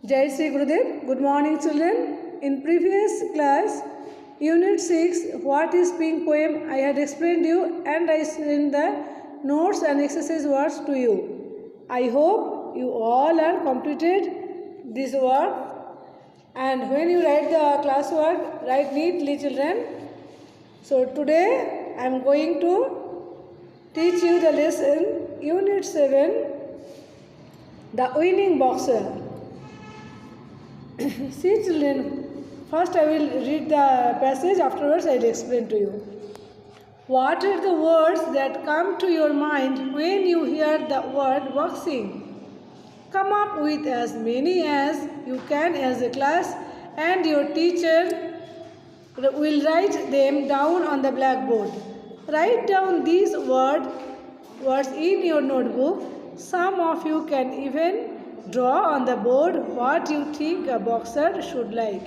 Jai Sri Gurudev. Good morning, children. In previous class, Unit 6, What is Pink poem, I had explained you and I sent the notes and exercise words to you. I hope you all are completed this work. And when you write the classwork, write neatly, children. So today I am going to teach you the lesson, Unit 7, The Winning Boxer. See, children, first I will read the passage, afterwards I will explain to you. What are the words that come to your mind when you hear the word boxing? Come up with as many as you can as a class, and your teacher will write them down on the blackboard. Write down these words in your notebook. Some of you can even draw on the board what you think a boxer should like.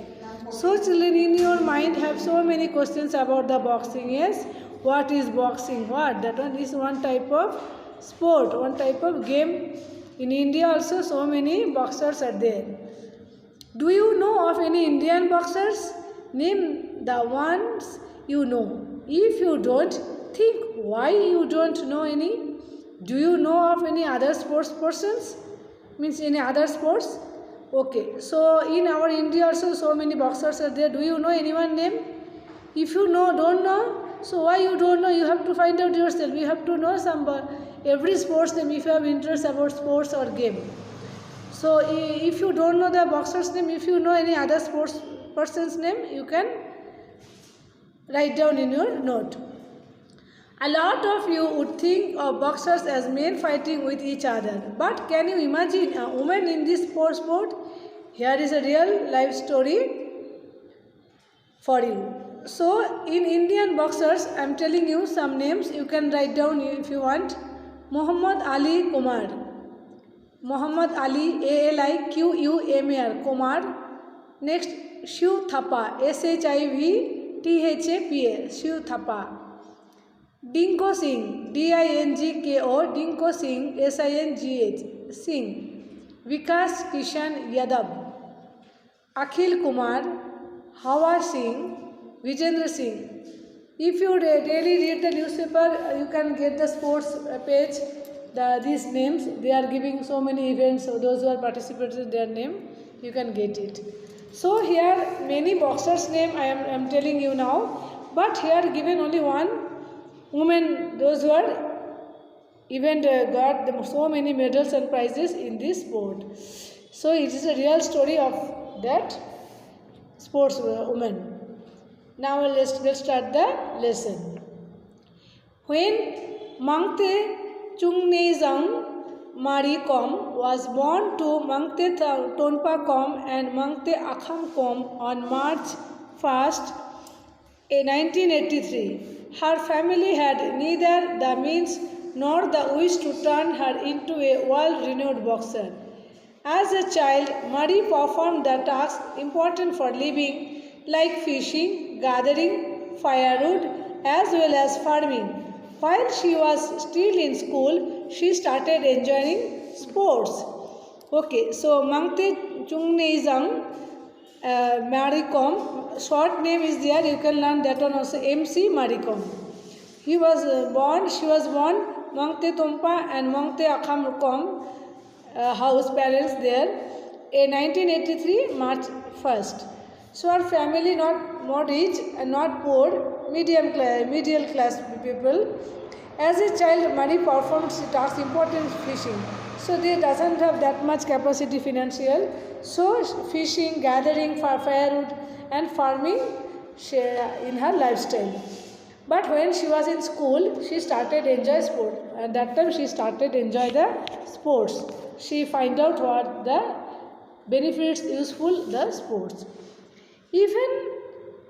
So children, in your mind have so many questions about the boxing. Yes, what is boxing? What? That one is one type of sport, one type of game. In India also so many boxers are there. Do you know of any Indian boxers? Name the ones you know. If you don't, think why you don't know any. Do you know of any other sports persons? Means any other sports? Okay, so in our India also so many boxers are there. Do you know anyone name? If you know, don't know, so why you don't know? You have to find out yourself. You have to know every sports name if you have interest about sports or game. So if you don't know the boxer's name, if you know any other sports person's name, you can write down in your note. A lot of you would think of boxers as men fighting with each other. But can you imagine a woman in this sport? Here is a real life story for you. So in Indian boxers, I am telling you some names. You can write down if you want. Muhammad Ali Kumar. Muhammad Ali, ALIQUMAR, Kumar. Next, Shiv Thapa, SHIVTHAPA, Shiv Thapa. Dinko Singh, DINGKO, Dinko Singh, SINGH, Singh. Vikas Kishan Yadav. Akhil Kumar, Hawa Singh, Vijendra Singh. If you daily read the newspaper, you can get the sports page. These names, they are giving so many events, so those who are participating, their name, you can get it. So here many boxers' name I am telling you now, but here given only one woman, those who are even got so many medals and prizes in this sport. So it is a real story of that sports woman. Now let's start the lesson. When Mangte Chungnezang Marikom was born to Mangte Tonpa and Mangte Akham on March 1st, 1983. Her family had neither the means nor the wish to turn her into a world-renowned boxer. As a child, Marie performed the tasks important for living like fishing, gathering firewood as well as farming. While she was still in school, she started enjoying sports. Okay, so Mangte Chungnezang Marikom, short name is there, you can learn that one also, MC Marikom. She was born Mangte Tompa and Mangte Akham house parents there in 1983 March 1st. So her family not more rich and not poor, middle class people. As a child, Marie performed tasks important fishing. So they doesn't have that much capacity financial. So fishing, gathering for firewood and farming in her lifestyle. But when she was in school, she started enjoy sport. At that time, she started enjoy the sports. She find out what the benefits useful the sports. Even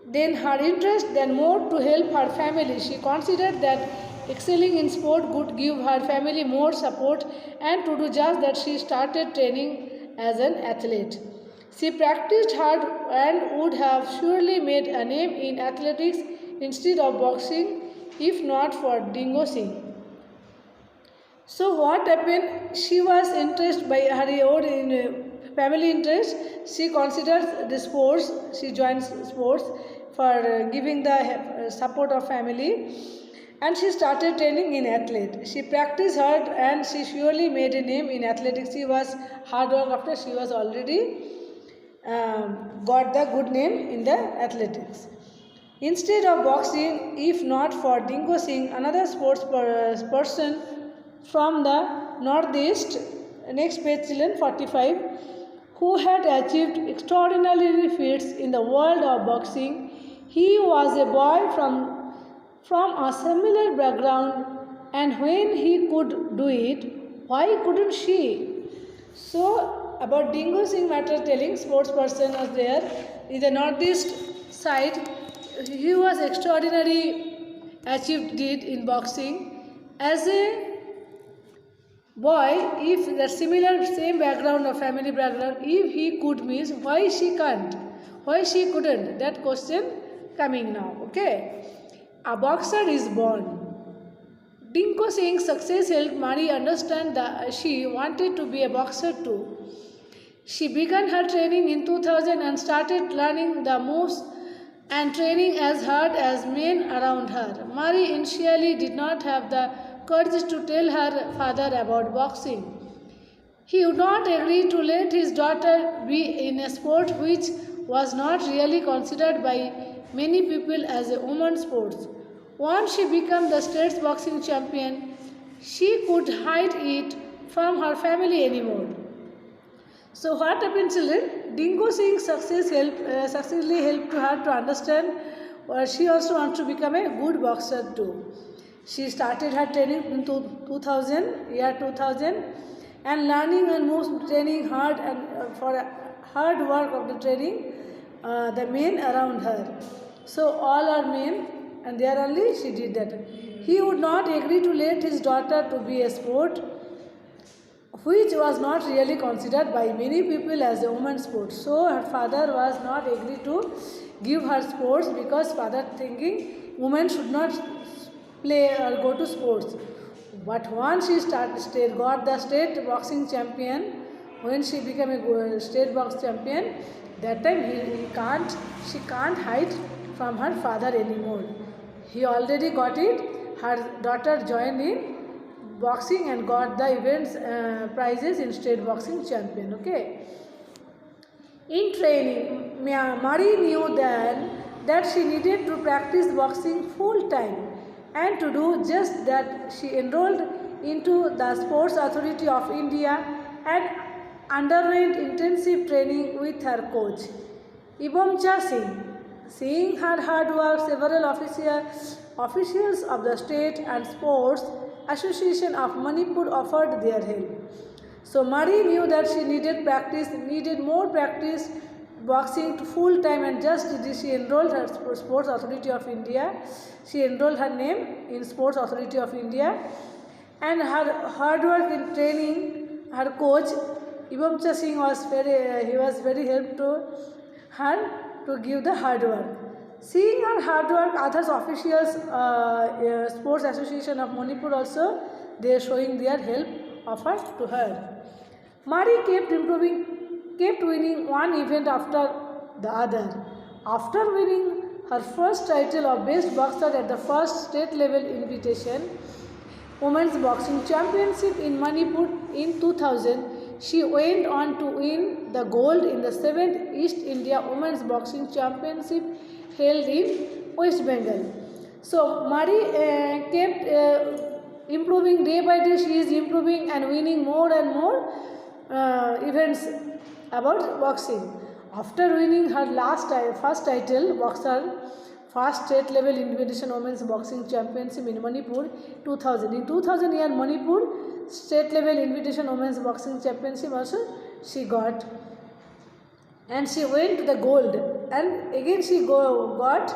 then, her interest then more to help her family. She considered that excelling in sport would give her family more support, and to do just that, she started training as an athlete. She practiced hard and would have surely made a name in athletics instead of boxing if not for Dingo Singh. So what happened? She was interested by her own family interest, she considers the sports. She joins sports for giving the support of family, and she started training in athlete. She practiced hard and she surely made a name in athletics. She was hard work after she was already got the good name in the athletics. Instead of boxing, if not for Dingo Singh, another sports person from the northeast, next page children 45, who had achieved extraordinary feats in the world of boxing. He was a boy from a similar background, and when he could do it, why couldn't she? So about Dingo Singh matter telling, sports person was there in the northeast side. He was extraordinary achieved did in boxing as a boy. If the similar same background or family background, if he could means why she can't, why she couldn't, that question coming now. Okay, a boxer is born. Dingo Singh's success helped Mari understand that she wanted to be a boxer too. She began her training in 2000 and started learning the moves and training as hard as men around her. Mari initially did not have the courage to tell her father about boxing. He would not agree to let his daughter be in a sport which was not really considered by many people as a woman's sport. Once she became the state's boxing champion, she could hide it from her family anymore. So what happened, children? Dingo Singh's successfully helped her to understand she also wants to become a good boxer too. She started her training in 2000, and learning and moves training hard and for hard work of the training the men around her. So all are men, and there only she did that. He would not agree to let his daughter to be a sport which was not really considered by many people as a woman's sport. So her father was not agree to give her sports because father thinking women should not play or go to sports. But once she got the state boxing champion, when she became a state box champion, that time she can't hide from her father anymore. He already got it. Her daughter joined in boxing and got the events prizes in state boxing champion. Okay. In training, Mari knew then that she needed to practice boxing full time, and to do just that she enrolled into the Sports Authority of India and underwent intensive training with her coach Ibomcha Singh. Seeing her hard work, several officials of the state and sports Association of Manipur offered their help. So Mari knew that she needed more practice boxing to full time, and just she enrolled her Sports Authority of India. She enrolled her name in Sports Authority of India, and her hard work in training, her coach Ibomcha Singh was very helpful to her to give the hard work. Seeing her hard work, others officials, Sports Association of Manipur also, they are showing their help offered to her. Mari kept winning one event after the other. After winning her first title of Best Boxer at the first state level invitation, Women's Boxing Championship in Manipur in 2000, she went on to win the gold in the 7th East India Women's Boxing Championship held in West Bengal. So Mari kept improving day by day. She is improving and winning more and more events about boxing. After winning her first title, boxer, first state level invitation women's boxing championship in Manipur 2000. In 2000 year Manipur state level invitation women's boxing championship also she got, and she went to the gold, and again she got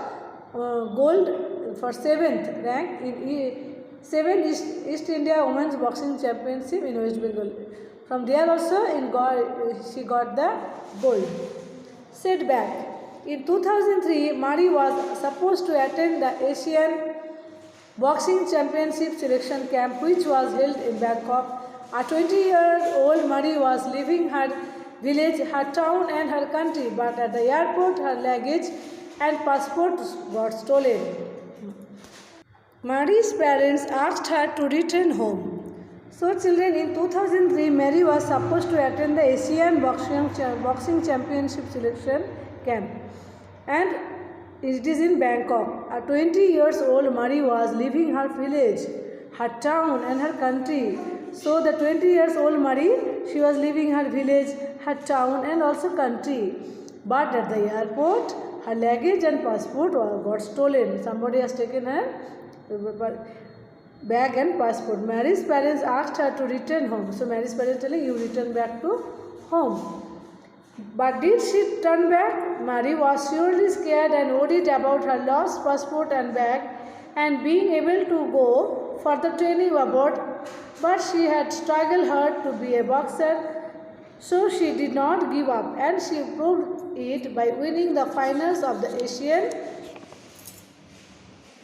gold for 7th rank in 7th East India Women's Boxing Championship in West Bengal. From there also she got the gold. Setback. In 2003, Mari was supposed to attend the Asian Boxing Championship selection camp which was held in Bangkok. A 20-year-old Mari was leaving her village, her town and her country, but at the airport her luggage and passport got stolen. Marie's parents asked her to return home. So children, in 2003, Mary was supposed to attend the Asian Boxing Championship selection camp, and it is in Bangkok. At 20 years old, Marie was leaving her village, her town and her country. So the 20 years old Marie, she was leaving her village, her town and also country. But at the airport, her luggage and passport got stolen. Somebody has taken her bag and passport. Mary's parents asked her to return home. So Mary's parents telling, you return back to home. But did she turn back? Mary was surely scared and worried about her lost passport and bag and being able to go for the training abroad. But she had struggled hard to be a boxer, so she did not give up, and she proved it by winning the finals of the Asian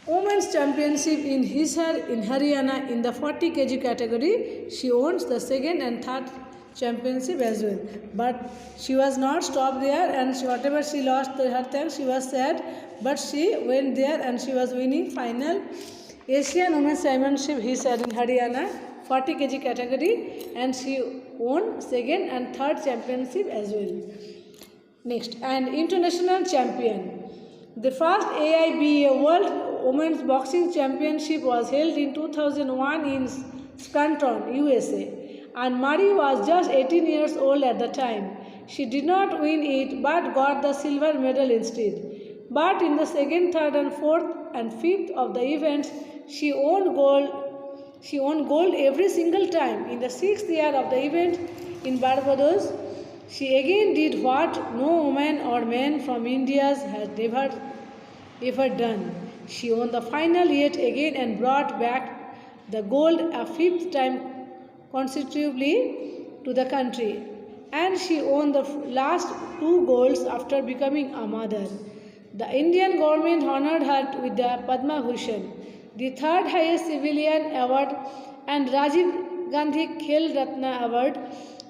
Women's Championship in Hisar in Haryana in the 40 kg category. She owns the second and third championship as well. But she was not stopped there, and whatever she lost her thing, she was sad. But she went there and she was winning final Asian Women's Championship Hisar in Haryana 40 kg category, and she won second and third championship as well. Next, an international champion. The first AIBA World Women's Boxing Championship was held in 2001 in Scranton, USA, and Marie was just 18 years old at the time. She did not win it but got the silver medal instead. But in the second, third and fourth and fifth of the events, she won gold. She won gold every single time. In the sixth year of the event in Barbados, she again did what no woman or man from India had never ever done. She won the final yet again and brought back the gold a fifth time consecutively to the country. And she won the last two golds after becoming a mother. The Indian government honored her with the Padma Bhushan, the third highest civilian award, and Rajiv Gandhi Khel Ratna Award,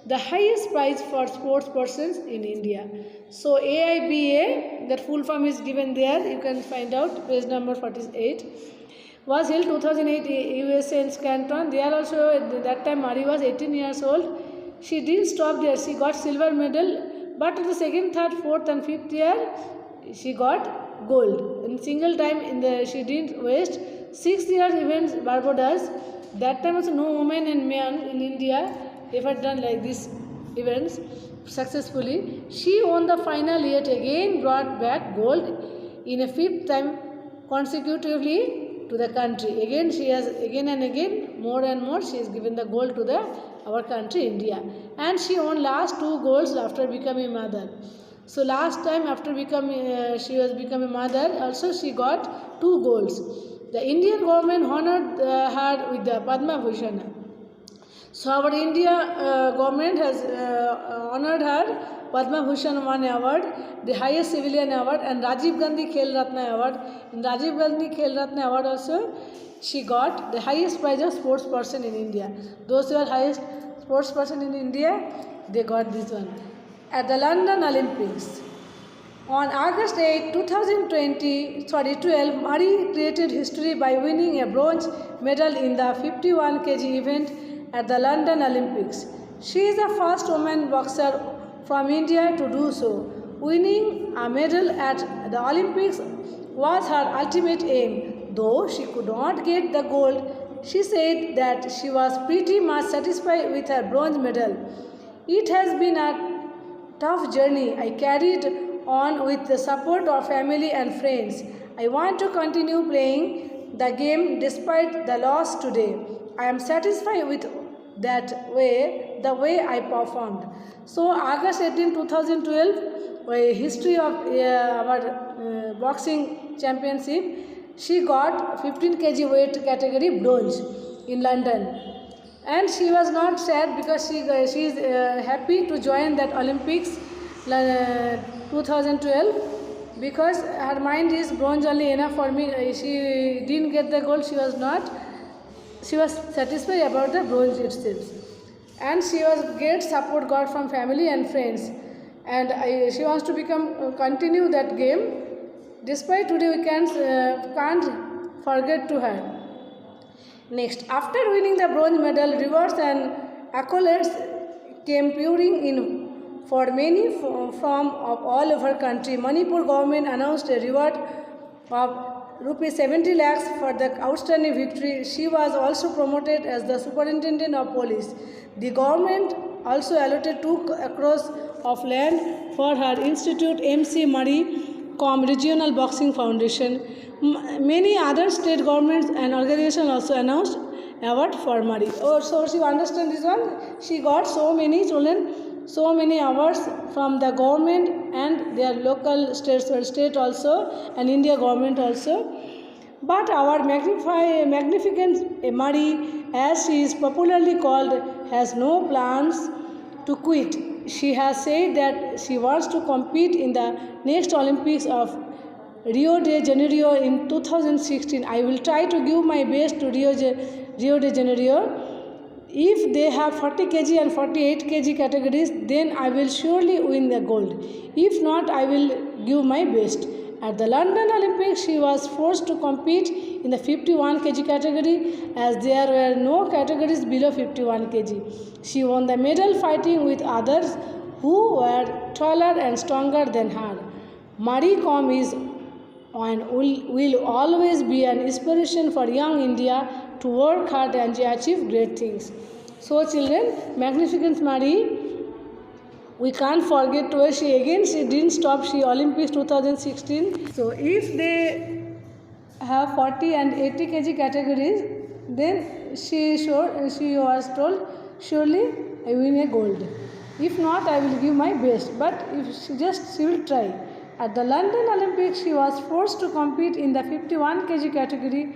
the highest prize for sports persons in India. So AIBA, that full form is given there, you can find out, page number 48, was held 2008 USA in Scranton. There also, at that time Marie was 18 years old. She didn't stop there, she got silver medal, but in the second, third, fourth and fifth year, she got gold. In single time, she didn't waste. 6 years events Barbados, that time also no woman and man in India ever done like these events successfully. She won the final yet again, brought back gold in a fifth time consecutively to the country. Again she has again and again more and more she is given the gold to our country India, and she won last two golds after becoming mother. So last time after she was becoming mother, also she got two golds. The Indian government honored her with the Padma Bhushan. So our India government has honored her Padma Bhushan 1 award, the highest civilian award, and Rajiv Gandhi Khel Ratna award. In Rajiv Gandhi Khel Ratna award also, she got the highest prize of sports person in India. Those who are highest sports person in India, they got this one. At the London Olympics, on August 8, 2012, Marie created history by winning a bronze medal in the 51 kg event at the London Olympics. She is the first woman boxer from India to do so. Winning a medal at the Olympics was her ultimate aim. Though she could not get the gold, she said that she was pretty much satisfied with her bronze medal. It has been a tough journey I carried on with the support of family and friends. I want to continue playing the game despite the loss today. I am satisfied with the way I performed. So August 18, 2012, a history of our boxing championship, she got 15 kg weight category bronze in London. And she was not sad because she is happy to join that Olympics 2012, because her mind is bronze only enough for me. She didn't get the gold, she was satisfied about the bronze itself. and she was great support got from family and friends, and she wants to continue that game. Despite today we can't forget to her. Next, after winning the bronze medal, rewards and accolades came pouring in for many from all over country. Manipur government announced a reward of rupees 70 lakhs for the outstanding victory. She was also promoted as the superintendent of police. The government also allotted 2 acres of land for her institute, MC Marie Com Regional Boxing Foundation. Many other state governments and organizations also announced award for Marie. Oh, so you understand this one? She got so many children, so many awards from the government and their local state also, and India government also. But our magnificent Marie, as she is popularly called, has no plans to quit. She has said that she wants to compete in the next Olympics of Rio de Janeiro in 2016. I will try to give my best to Rio de Janeiro. If they have 40 kg and 48 kg categories, then I will surely win the gold. If not, I will give my best. At the London Olympics, she was forced to compete in the 51 kg category as there were no categories below 51 kg. She won the medal fighting with others who were taller and stronger than her. Marie Kom is and will always be an inspiration for young India to work hard and achieve great things. So children, magnificent Marie, we can't forget to her. She didn't stop. She Olympics 2016. So if they have 40 and 80 kg categories, then she was told, surely I win a gold. If not, I will give my best. But if she will try. At the London Olympics, she was forced to compete in the 51 kg category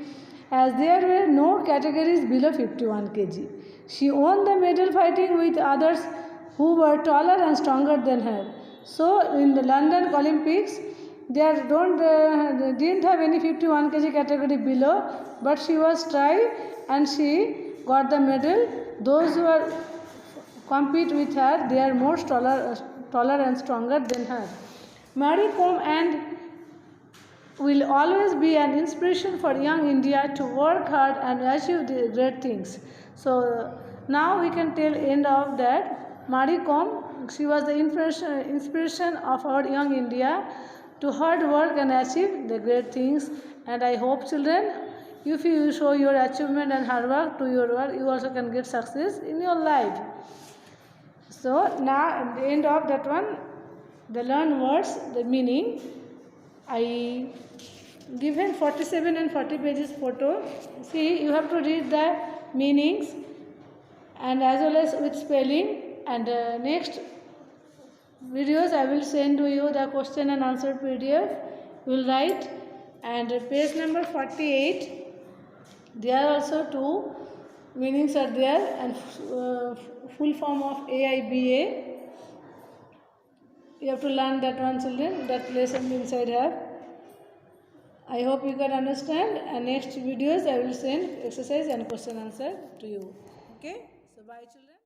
as there were no categories below 51 kg. She won the medal fighting with others who were taller and stronger than her. So in the London Olympics, they didn't have any 51 kg category below, but she was tried and she got the medal. Those who are compete with her, they are more taller and stronger than her. Marie Kom and will always be an inspiration for young India to work hard and achieve great things. So now we can tell end of that. Marie Kom, she was the inspiration of our young India to hard work and achieve the great things. And I hope children, if you show your achievement and hard work to your work, you also can get success in your life. So now at the end of that one, the learn words, the meaning. I given 47 and 40 pages photo. See, you have to read the meanings and as well as with spelling. And next videos I will send to you the question and answer PDF. You will write. And page number 48. There are also 2 meanings are there and full form of AIBA. You have to learn that one, children. That lesson inside have. I hope you can understand. And next videos I will send exercise and question answer to you. Okay. So bye, children.